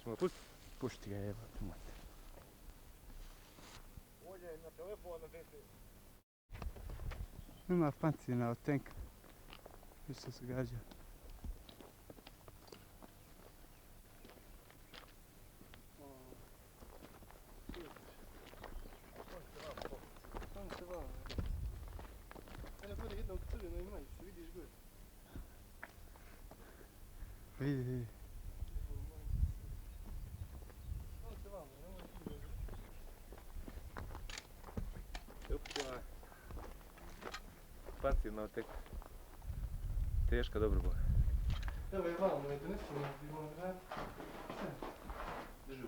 Ćemo pustiti? Pušti ga jebati mate. Ovdje je na telefon na dete. Ima pancina od tenka. Što se gađa. Tam se vama. Eno gore jednog crvenog majice, vidiš gore. Vidi. Tam se vama, nemoj ti gore. Upila. Pancirna od tenka. Teška, dobro boja. Evo je vamo, je donesimo nas gdje imamo grad. Držu.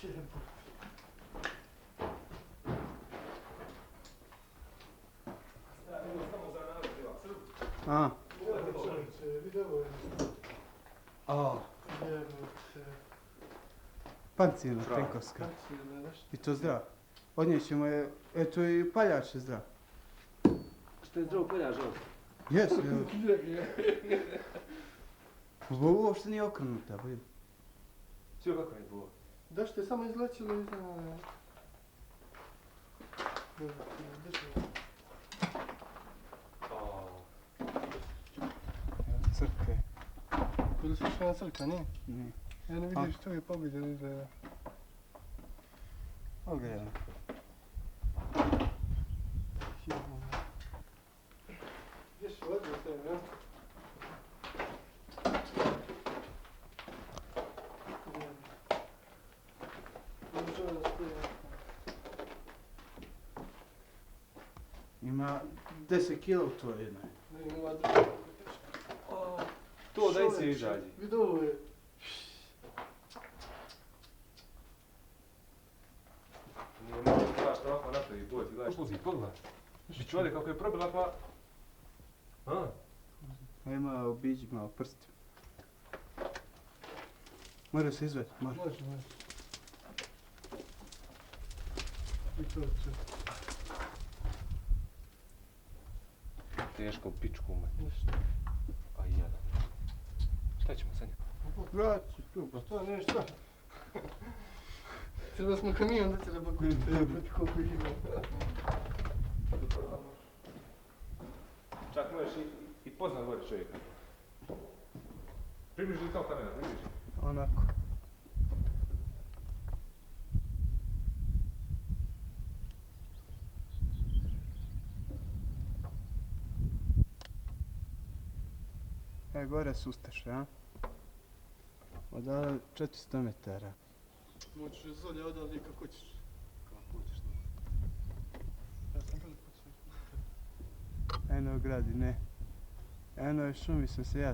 Jebut. Samo za narod bila Srb. A. Čovječe, vidi ovo je. A. Jebut. Pancina tenkovska. Pancirna, nešto. I to zdrav. Odnijećemo je, eto i paljač je zdrav. Što je zdrav poljaž ovo? Jes, ovo uopšte nije okrenuta, vidi. Sve kako je bilo? Da što je samo izlačilo iz ove... Crkve. Ili su sve na crkva, nije? Nije. Ja ne vidiš što je pobeđen izgleda. Pogledaj. Ješ odmah sve, ja? Ima 10 kila u toj jednoj. Ne, ima druga. To daj se izađi. Vidi ovo je. Nije malo gledaš što ovako napravi, boj ti gledaš. Puzi, pogledaj. Biću ovdje kako je probila pa... A? Ima obiđi malo prsti. Mora se izvati, mora. Može. I to će. Teško pičku me. Ništa. A jedan. Šta ćemo sa njim? Vraći, tu pa. Šta, ne, šta? Treba smo kamion da treba kupiti, proti koliko ih ima. Čak možeš i poznat gore čovjeka. Približi kao kamera, približi. Onako. Gore su Ustaše, a? Odavde 400 metara. Moćeš zolje odavde kako ćeš. Kako hoćeš to? Ja sam prvi put sve. Eno gradi, ne. Eno je šumi sam se ja